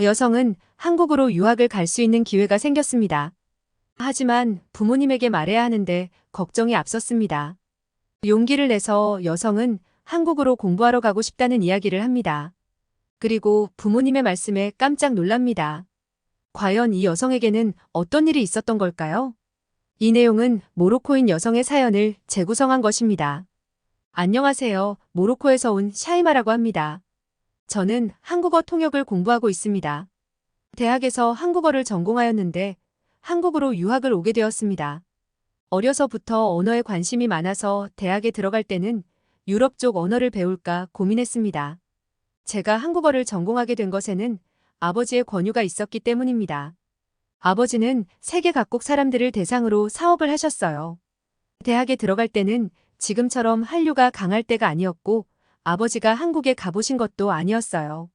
여성은 한국으로 유학을 갈 수 있는 기회가 생겼습니다. 하지만 부모님에게 말해야 하는데 걱정이 앞섰습니다. 용기를 내서 여성은 한국으로 공부하러 가고 싶다는 이야기를 합니다. 그리고 부모님의 말씀에 깜짝 놀랍니다. 과연 이 여성에게는 어떤 일이 있었던 걸까요? 이 내용은 모로코인 여성의 사연을 재구성한 것입니다. 안녕하세요. 모로코에서 온 샤이마라고 합니다. 저는 한국어 통역을 공부하고 있습니다. 대학에서 한국어를 전공하였는데 한국으로 유학을 오게 되었습니다. 어려서부터 언어에 관심이 많아서 대학에 들어갈 때는 유럽 쪽 언어를 배울까 고민했습니다. 제가 한국어를 전공하게 된 것에는 아버지의 권유가 있었기 때문입니다. 아버지는 세계 각국 사람들을 대상으로 사업을 하셨어요. 대학에 들어갈 때는 지금처럼 한류가 강할 때가 아니었고 아버지가 한국에 가보신 것도 아니었어요.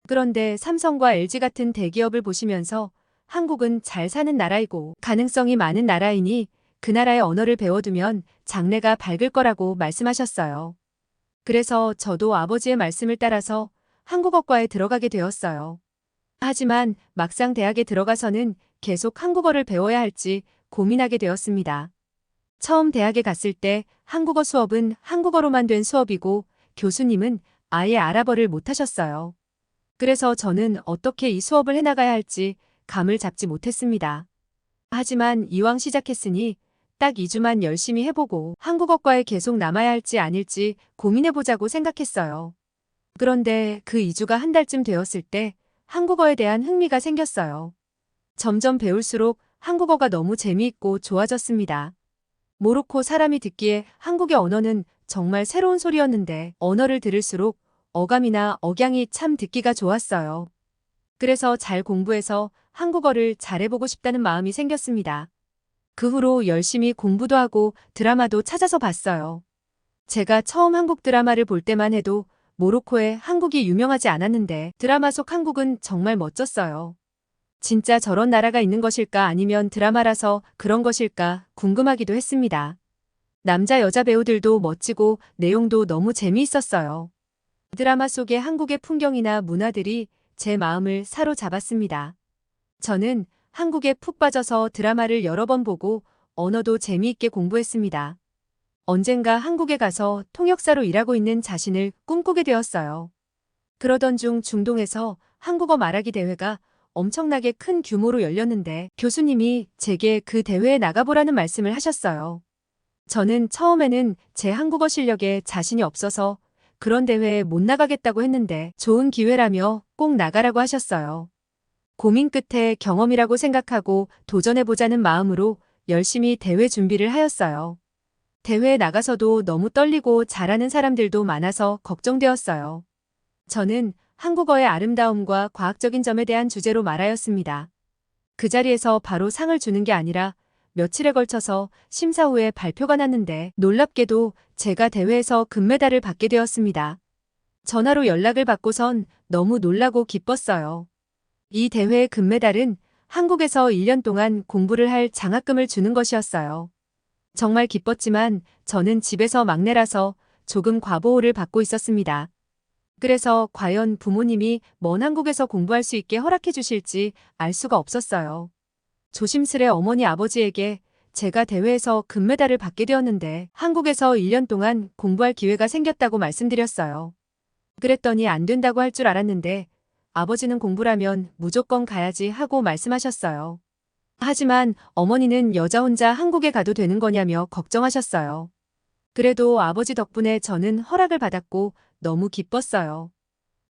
그런데 삼성과 LG 같은 대기업을 보시면서 한국은 잘 사는 나라이고 가능성이 많은 나라이니 그 나라의 언어를 배워두면 장래가 밝을 거라고 말씀하셨어요. 그래서 저도 아버지의 말씀을 따라서 한국어과에 들어가게 되었어요. 하지만 막상 대학에 들어가서는 계속 한국어를 배워야 할지 고민하게 되었습니다. 처음 대학에 갔을 때 한국어 수업은 한국어로만 된 수업이고 교수님은 아예 아랍어를 못하셨어요. 그래서 저는 어떻게 이 수업을 해나가야 할지 감을 잡지 못했습니다. 하지만 이왕 시작했으니 딱 2주만 열심히 해보고 한국어과에 계속 남아야 할지 아닐지 고민해보자고 생각했어요. 그런데 그 2주가 한 달쯤 되었을 때 한국어에 대한 흥미가 생겼어요. 점점 배울수록 한국어가 너무 재미있고 좋아졌습니다. 모로코 사람이 듣기에 한국의 언어는 정말 새로운 소리였는데 언어를 들을수록 어감이나 억양이 참 듣기가 좋았어요. 그래서 잘 공부해서 한국어를 잘해보고 싶다는 마음이 생겼습니다. 그 후로 열심히 공부도 하고 드라마도 찾아서 봤어요. 제가 처음 한국 드라마를 볼 때만 해도 모로코에 한국이 유명하지 않았는데 드라마 속 한국은 정말 멋졌어요. 진짜 저런 나라가 있는 것일까 아니면 드라마라서 그런 것일까 궁금하기도 했습니다. 남자 여자 배우들도 멋지고 내용도 너무 재미있었어요. 드라마 속의 한국의 풍경이나 문화들이 제 마음을 사로잡았습니다. 저는 한국에 푹 빠져서 드라마를 여러 번 보고 언어도 재미있게 공부했습니다. 언젠가 한국에 가서 통역사로 일하고 있는 자신을 꿈꾸게 되었어요. 그러던 중 중동에서 한국어 말하기 대회가 엄청나게 큰 규모로 열렸는데 교수님이 제게 그 대회에 나가보라는 말씀을 하셨어요. 저는 처음에는 제 한국어 실력에 자신이 없어서 그런 대회에 못 나가겠다고 했는데 좋은 기회라며 꼭 나가라고 하셨어요. 고민 끝에 경험이라고 생각하고 도전해보자는 마음으로 열심히 대회 준비를 하였어요. 대회에 나가서도 너무 떨리고 잘하는 사람들도 많아서 걱정되었어요. 저는 한국어의 아름다움과 과학적인 점에 대한 주제로 말하였습니다. 그 자리에서 바로 상을 주는 게 아니라 며칠에 걸쳐서 심사 후에 발표가 났는데 놀랍게도 제가 대회에서 금메달을 받게 되었습니다. 전화로 연락을 받고선 너무 놀라고 기뻤어요. 이 대회의 금메달은 한국에서 1년 동안 공부를 할 장학금을 주는 것이었어요. 정말 기뻤지만 저는 집에서 막내라서 조금 과보호를 받고 있었습니다. 그래서 과연 부모님이 먼 한국에서 공부할 수 있게 허락해 주실지 알 수가 없었어요. 조심스레 어머니 아버지에게 제가 대회에서 금메달을 받게 되었는데 한국에서 1년 동안 공부할 기회가 생겼다고 말씀드렸어요. 그랬더니 안 된다고 할 줄 알았는데 아버지는 공부라면 무조건 가야지 하고 말씀하셨어요. 하지만 어머니는 여자 혼자 한국에 가도 되는 거냐며 걱정하셨어요. 그래도 아버지 덕분에 저는 허락을 받았고 너무 기뻤어요.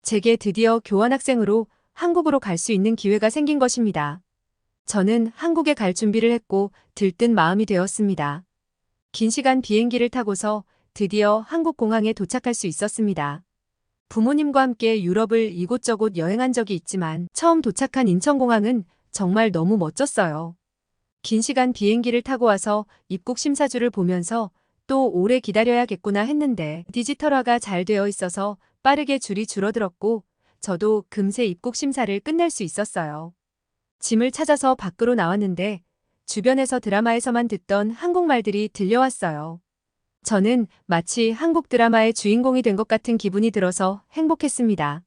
제게 드디어 교환학생으로 한국으로 갈 수 있는 기회가 생긴 것입니다. 저는 한국에 갈 준비를 했고 들뜬 마음이 되었습니다. 긴 시간 비행기를 타고서 드디어 한국 공항에 도착할 수 있었습니다. 부모님과 함께 유럽을 이곳저곳 여행한 적이 있지만 처음 도착한 인천공항은 정말 너무 멋졌어요. 긴 시간 비행기를 타고 와서 입국 심사줄을 보면서 또 오래 기다려야겠구나 했는데 디지털화가 잘 되어 있어서 빠르게 줄이 줄어들었고 저도 금세 입국 심사를 끝낼 수 있었어요. 짐을 찾아서 밖으로 나왔는데 주변에서 드라마에서만 듣던 한국말들이 들려왔어요. 저는 마치 한국 드라마의 주인공이 된 것 같은 기분이 들어서 행복했습니다.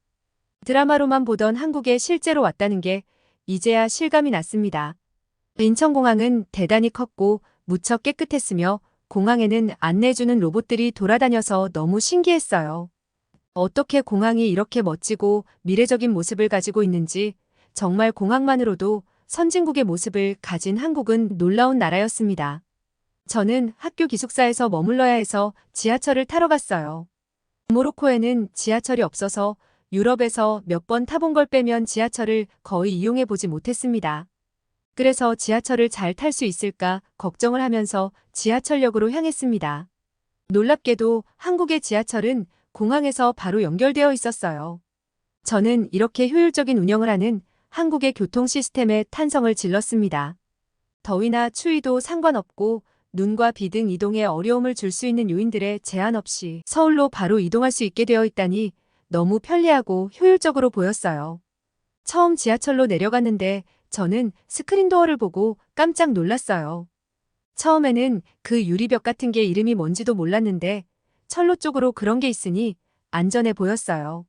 드라마로만 보던 한국에 실제로 왔다는 게 이제야 실감이 났습니다. 인천공항은 대단히 컸고 무척 깨끗했으며 공항에는 안내해주는 로봇들이 돌아다녀서 너무 신기했어요. 어떻게 공항이 이렇게 멋지고 미래적인 모습을 가지고 있는지 정말 공항만으로도 선진국의 모습을 가진 한국은 놀라운 나라였습니다. 저는 학교 기숙사에서 머물러야 해서 지하철을 타러 갔어요. 모로코에는 지하철이 없어서 유럽에서 몇 번 타본 걸 빼면 지하철을 거의 이용해 보지 못했습니다. 그래서 지하철을 잘 탈 수 있을까 걱정을 하면서 지하철역으로 향했습니다. 놀랍게도 한국의 지하철은 공항에서 바로 연결되어 있었어요. 저는 이렇게 효율적인 운영을 하는 한국의 교통 시스템에 탄성을 질렀습니다. 더위나 추위도 상관없고 눈과 비 등 이동에 어려움을 줄 수 있는 요인들에 제한 없이 서울로 바로 이동할 수 있게 되어 있다니 너무 편리하고 효율적으로 보였어요. 처음 지하철로 내려갔는데 저는 스크린도어를 보고 깜짝 놀랐어요. 처음에는 그 유리벽 같은 게 이름이 뭔지도 몰랐는데 철로 쪽으로 그런 게 있으니 안전해 보였어요.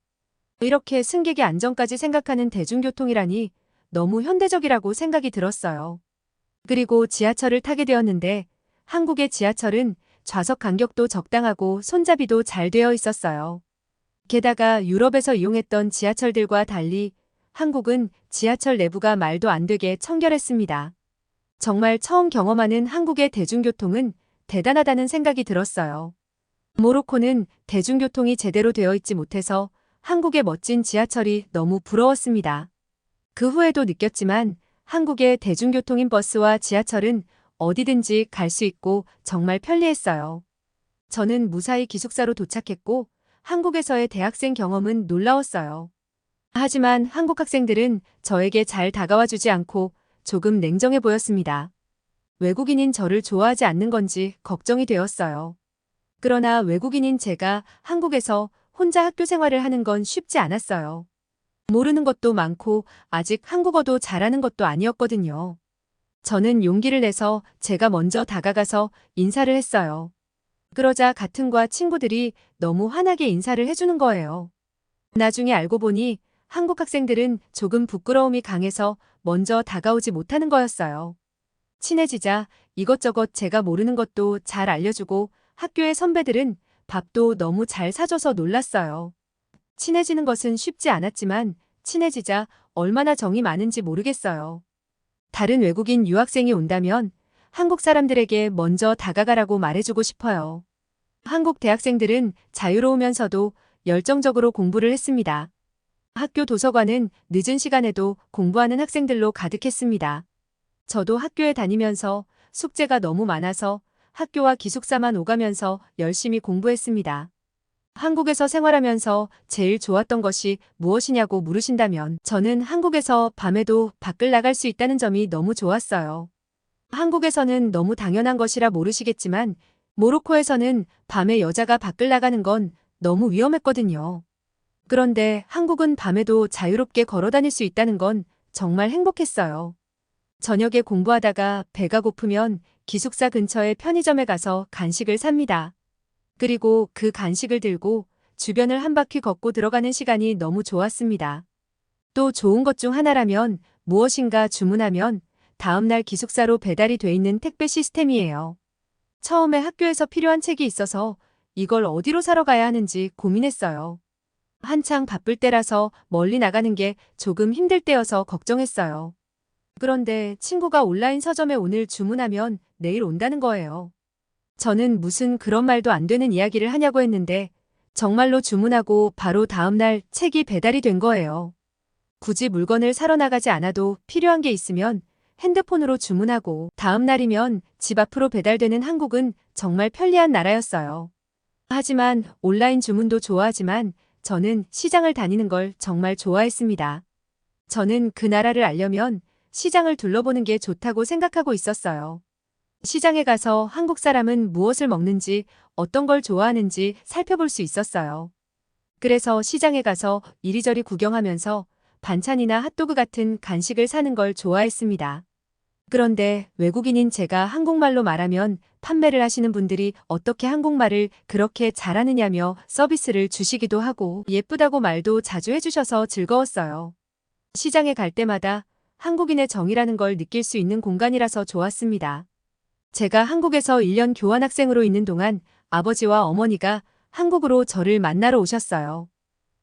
이렇게 승객의 안전까지 생각하는 대중교통이라니 너무 현대적이라고 생각이 들었어요. 그리고 지하철을 타게 되었는데 한국의 지하철은 좌석 간격도 적당하고 손잡이도 잘 되어 있었어요. 게다가 유럽에서 이용했던 지하철들과 달리 한국은 지하철 내부가 말도 안 되게 청결했습니다. 정말 처음 경험하는 한국의 대중교통은 대단하다는 생각이 들었어요. 모로코는 대중교통이 제대로 되어 있지 못해서 한국의 멋진 지하철이 너무 부러웠습니다. 그 후에도 느꼈지만 한국의 대중교통인 버스와 지하철은 어디든지 갈 수 있고 정말 편리했어요. 저는 무사히 기숙사로 도착했고 한국에서의 대학생 경험은 놀라웠어요. 하지만 한국 학생들은 저에게 잘 다가와 주지 않고 조금 냉정해 보였습니다. 외국인인 저를 좋아하지 않는 건지 걱정이 되었어요. 그러나 외국인인 제가 한국에서 혼자 학교 생활을 하는 건 쉽지 않았어요. 모르는 것도 많고 아직 한국어도 잘하는 것도 아니었거든요. 저는 용기를 내서 제가 먼저 다가가서 인사를 했어요. 그러자 같은 과 친구들이 너무 환하게 인사를 해주는 거예요. 나중에 알고 보니 한국 학생들은 조금 부끄러움이 강해서 먼저 다가오지 못하는 거였어요. 친해지자 이것저것 제가 모르는 것도 잘 알려주고 학교의 선배들은 밥도 너무 잘 사줘서 놀랐어요. 친해지는 것은 쉽지 않았지만 친해지자 얼마나 정이 많은지 모르겠어요. 다른 외국인 유학생이 온다면 한국 사람들에게 먼저 다가가라고 말해주고 싶어요. 한국 대학생들은 자유로우면서도 열정적으로 공부를 했습니다. 학교 도서관은 늦은 시간에도 공부하는 학생들로 가득했습니다. 저도 학교에 다니면서 숙제가 너무 많아서 학교와 기숙사만 오가면서 열심히 공부했습니다. 한국에서 생활하면서 제일 좋았던 것이 무엇이냐고 물으신다면 저는 한국에서 밤에도 밖을 나갈 수 있다는 점이 너무 좋았어요. 한국에서는 너무 당연한 것이라 모르시겠지만 모로코에서는 밤에 여자가 밖을 나가는 건 너무 위험했거든요. 그런데 한국은 밤에도 자유롭게 걸어 다닐 수 있다는 건 정말 행복했어요. 저녁에 공부하다가 배가 고프면 기숙사 근처의 편의점에 가서 간식을 삽니다. 그리고 그 간식을 들고 주변을 한 바퀴 걷고 들어가는 시간이 너무 좋았습니다. 또 좋은 것 중 하나라면 무엇인가 주문하면 다음날 기숙사로 배달이 돼 있는 택배 시스템이에요. 처음에 학교에서 필요한 책이 있어서 이걸 어디로 사러 가야 하는지 고민했어요. 한창 바쁠 때라서 멀리 나가는 게 조금 힘들 때여서 걱정했어요. 그런데 친구가 온라인 서점에 오늘 주문하면 내일 온다는 거예요. 저는 무슨 그런 말도 안 되는 이야기를 하냐고 했는데 정말로 주문하고 바로 다음날 책이 배달이 된 거예요. 굳이 물건을 사러 나가지 않아도 필요한 게 있으면 핸드폰으로 주문하고 다음날이면 집 앞으로 배달되는 한국은 정말 편리한 나라였어요. 하지만 온라인 주문도 좋아하지만 저는 시장을 다니는 걸 정말 좋아했습니다. 저는 그 나라를 알려면 시장을 둘러보는 게 좋다고 생각하고 있었어요. 시장에 가서 한국 사람은 무엇을 먹는지 어떤 걸 좋아하는지 살펴볼 수 있었어요. 그래서 시장에 가서 이리저리 구경하면서 반찬이나 핫도그 같은 간식을 사는 걸 좋아했습니다. 그런데 외국인인 제가 한국말로 말하면 판매를 하시는 분들이 어떻게 한국말을 그렇게 잘하느냐며 서비스를 주시기도 하고 예쁘다고 말도 자주 해주셔서 즐거웠어요. 시장에 갈 때마다 한국인의 정이라는 걸 느낄 수 있는 공간이라서 좋았습니다. 제가 한국에서 1년 교환학생으로 있는 동안 아버지와 어머니가 한국으로 저를 만나러 오셨어요.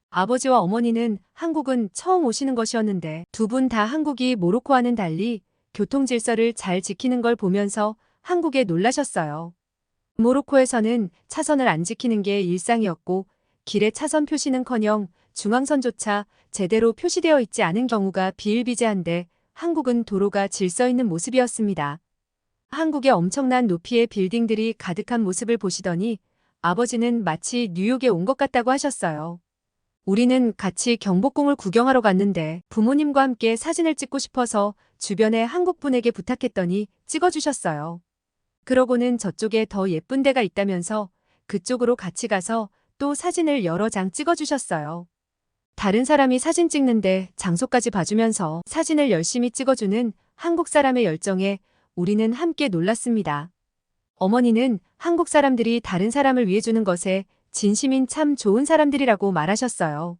아버지와 어머니는 한국은 처음 오시는 것이었는데 두 분 다 한국이 모로코와는 달리 교통 질서를 잘 지키는 걸 보면서 한국에 놀라셨어요. 모로코에서는 차선을 안 지키는 게 일상이었고 길에 차선 표시는커녕 중앙선조차 제대로 표시되어 있지 않은 경우가 비일비재한데 한국은 도로가 질서 있는 모습이었습니다. 한국의 엄청난 높이의 빌딩들이 가득한 모습을 보시더니 아버지는 마치 뉴욕에 온 것 같다고 하셨어요. 우리는 같이 경복궁을 구경하러 갔는데 부모님과 함께 사진을 찍고 싶어서 주변에 한국분에게 부탁했더니 찍어주셨어요. 그러고는 저쪽에 더 예쁜 데가 있다면서 그쪽으로 같이 가서 또 사진을 여러 장 찍어주셨어요. 다른 사람이 사진 찍는데 장소까지 봐주면서 사진을 열심히 찍어주는 한국 사람의 열정에 우리는 함께 놀랐습니다. 어머니는 한국 사람들이 다른 사람을 위해 주는 것에 진심인 참 좋은 사람들이라고 말하셨어요.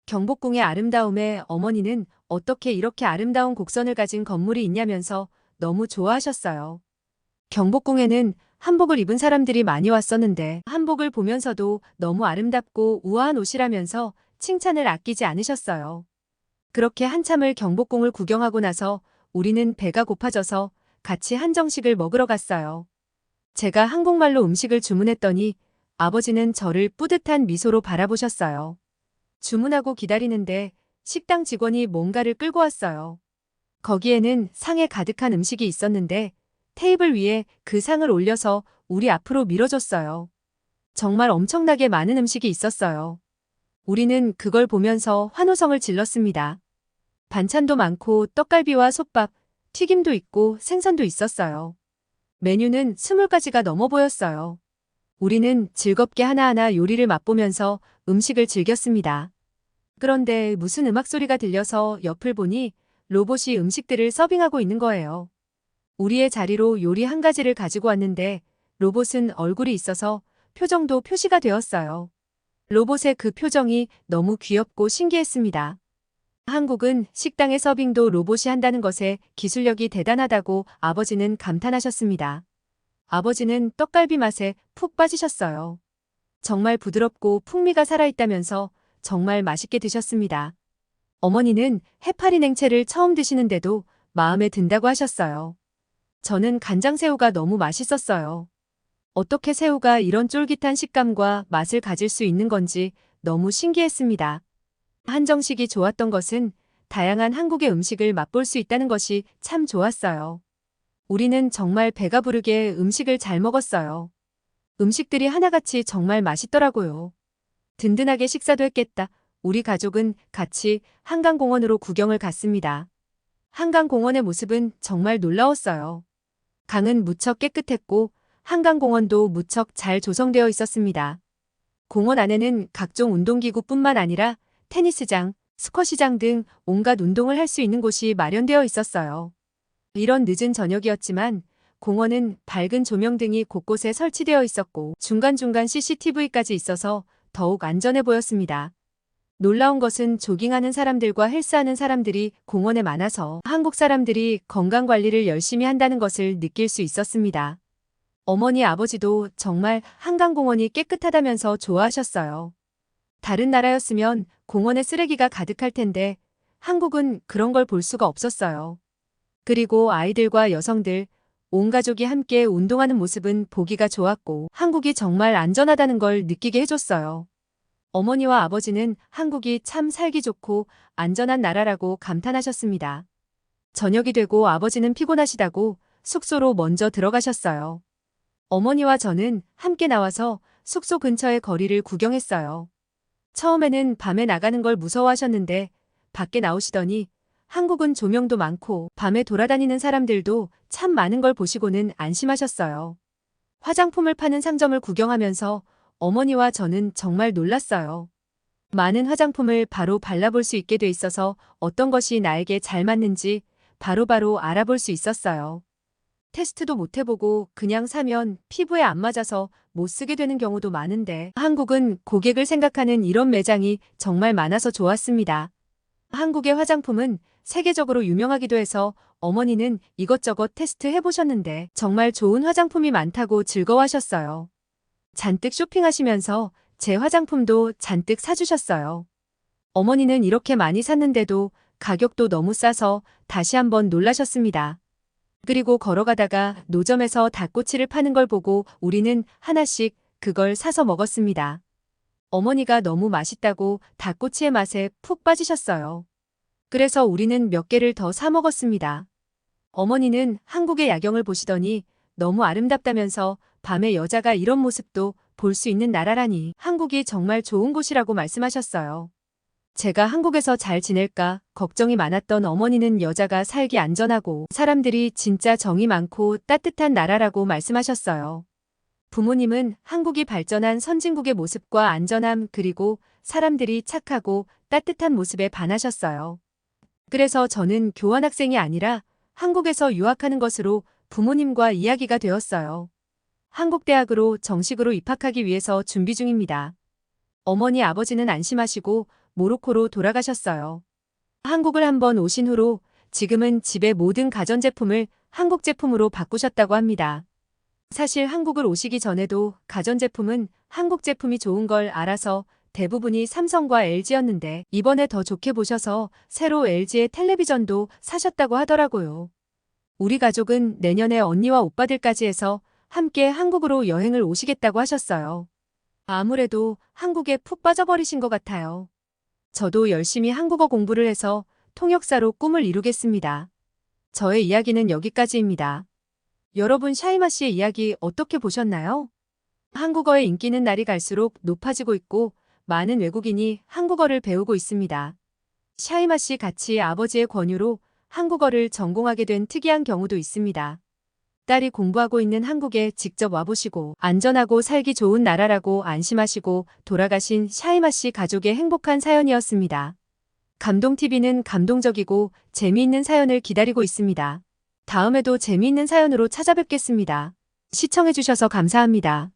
경복궁의 아름다움에 어머니는 어떻게 이렇게 아름다운 곡선을 가진 건물이 있냐면서 너무 좋아하셨어요. 경복궁에는 한복을 입은 사람들이 많이 왔었는데 한복을 보면서도 너무 아름답고 우아한 옷이라면서 칭찬을 아끼지 않으셨어요. 그렇게 한참을 경복궁을 구경하고 나서 우리는 배가 고파져서 같이 한정식을 먹으러 갔어요. 제가 한국말로 음식을 주문했더니 아버지는 저를 뿌듯한 미소로 바라보셨어요. 주문하고 기다리는데 식당 직원이 뭔가를 끌고 왔어요. 거기에는 상에 가득한 음식이 있었는데 테이블 위에 그 상을 올려서 우리 앞으로 밀어줬어요. 정말 엄청나게 많은 음식이 있었어요. 우리는 그걸 보면서 환호성을 질렀습니다. 반찬도 많고 떡갈비와 솥밥, 튀김도 있고 생선도 있었어요. 메뉴는 20가지가 넘어 보였어요. 우리는 즐겁게 하나하나 요리를 맛보면서 음식을 즐겼습니다. 그런데 무슨 음악 소리가 들려서 옆을 보니 로봇이 음식들을 서빙하고 있는 거예요. 우리의 자리로 요리 한 가지를 가지고 왔는데 로봇은 얼굴이 있어서 표정도 표시가 되었어요. 로봇의 그 표정이 너무 귀엽고 신기했습니다. 한국은 식당의 서빙도 로봇이 한다는 것에 기술력이 대단하다고 아버지는 감탄하셨습니다. 아버지는 떡갈비 맛에 푹 빠지셨어요. 정말 부드럽고 풍미가 살아있다면서 정말 맛있게 드셨습니다. 어머니는 해파리 냉채를 처음 드시는데도 마음에 든다고 하셨어요. 저는 간장새우가 너무 맛있었어요. 어떻게 새우가 이런 쫄깃한 식감과 맛을 가질 수 있는 건지 너무 신기했습니다. 한정식이 좋았던 것은 다양한 한국의 음식을 맛볼 수 있다는 것이 참 좋았어요. 우리는 정말 배가 부르게 음식을 잘 먹었어요. 음식들이 하나같이 정말 맛있더라고요. 든든하게 식사도 했겠다. 우리 가족은 같이 한강공원으로 구경을 갔습니다. 한강공원의 모습은 정말 놀라웠어요. 강은 무척 깨끗했고 한강공원도 무척 잘 조성되어 있었습니다. 공원 안에는 각종 운동기구뿐만 아니라 테니스장, 스쿼시장 등 온갖 운동을 할 수 있는 곳이 마련되어 있었어요. 이런 늦은 저녁이었지만 공원은 밝은 조명등이 곳곳에 설치되어 있었고 중간중간 CCTV까지 있어서 더욱 안전해 보였습니다. 놀라운 것은 조깅하는 사람들과 헬스하는 사람들이 공원에 많아서 한국 사람들이 건강관리를 열심히 한다는 것을 느낄 수 있었습니다. 어머니 아버지도 정말 한강공원이 깨끗하다면서 좋아하셨어요. 다른 나라였으면 공원에 쓰레기가 가득할 텐데 한국은 그런 걸 볼 수가 없었어요. 그리고 아이들과 여성들, 온 가족이 함께 운동하는 모습은 보기가 좋았고 한국이 정말 안전하다는 걸 느끼게 해줬어요. 어머니와 아버지는 한국이 참 살기 좋고 안전한 나라라고 감탄하셨습니다. 저녁이 되고 아버지는 피곤하시다고 숙소로 먼저 들어가셨어요. 어머니와 저는 함께 나와서 숙소 근처의 거리를 구경했어요. 처음에는 밤에 나가는 걸 무서워하셨는데 밖에 나오시더니 한국은 조명도 많고 밤에 돌아다니는 사람들도 참 많은 걸 보시고는 안심하셨어요. 화장품을 파는 상점을 구경하면서 어머니와 저는 정말 놀랐어요. 많은 화장품을 바로 발라볼 수 있게 돼 있어서 어떤 것이 나에게 잘 맞는지 바로바로 알아볼 수 있었어요. 테스트도 못 해보고 그냥 사면 피부에 안 맞아서 못 쓰게 되는 경우도 많은데 한국은 고객을 생각하는 이런 매장이 정말 많아서 좋았습니다. 한국의 화장품은 세계적으로 유명하기도 해서 어머니는 이것저것 테스트 해보셨는데 정말 좋은 화장품이 많다고 즐거워하셨어요. 잔뜩 쇼핑하시면서 제 화장품도 잔뜩 사주셨어요. 어머니는 이렇게 많이 샀는데도 가격도 너무 싸서 다시 한번 놀라셨습니다. 그리고 걸어가다가 노점에서 닭꼬치를 파는 걸 보고 우리는 하나씩 그걸 사서 먹었습니다. 어머니가 너무 맛있다고 닭꼬치의 맛에 푹 빠지셨어요. 그래서 우리는 몇 개를 더 사 먹었습니다. 어머니는 한국의 야경을 보시더니 너무 아름답다면서 밤에 여자가 이런 모습도 볼 수 있는 나라라니 한국이 정말 좋은 곳이라고 말씀하셨어요. 제가 한국에서 잘 지낼까 걱정이 많았던 어머니는 여자가 살기 안전하고 사람들이 진짜 정이 많고 따뜻한 나라라고 말씀하셨어요. 부모님은 한국이 발전한 선진국의 모습과 안전함 그리고 사람들이 착하고 따뜻한 모습에 반하셨어요. 그래서 저는 교환학생이 아니라 한국에서 유학하는 것으로 부모님과 이야기가 되었어요. 한국 대학으로 정식으로 입학하기 위해서 준비 중입니다. 어머니 아버지는 안심하시고 모로코로 돌아가셨어요. 한국을 한번 오신 후로 지금은 집의 모든 가전제품을 한국 제품으로 바꾸셨다고 합니다. 사실 한국을 오시기 전에도 가전제품은 한국 제품이 좋은 걸 알아서 대부분이 삼성과 LG였는데 이번에 더 좋게 보셔서 새로 LG의 텔레비전도 사셨다고 하더라고요. 우리 가족은 내년에 언니와 오빠들까지 해서 함께 한국으로 여행을 오시겠다고 하셨어요. 아무래도 한국에 푹 빠져버리신 것 같아요. 저도 열심히 한국어 공부를 해서 통역사로 꿈을 이루겠습니다. 저의 이야기는 여기까지입니다. 여러분 샤이마 씨의 이야기 어떻게 보셨나요? 한국어의 인기는 날이 갈수록 높아지고 있고 많은 외국인이 한국어를 배우고 있습니다. 샤이마 씨 같이 아버지의 권유로 한국어를 전공하게 된 특이한 경우도 있습니다. 딸이 공부하고 있는 한국에 직접 와보시고 안전하고 살기 좋은 나라라고 안심하시고 돌아가신 샤이마 씨 가족의 행복한 사연이었습니다. 감동TV는 감동적이고 재미있는 사연을 기다리고 있습니다. 다음에도 재미있는 사연으로 찾아뵙겠습니다. 시청해주셔서 감사합니다.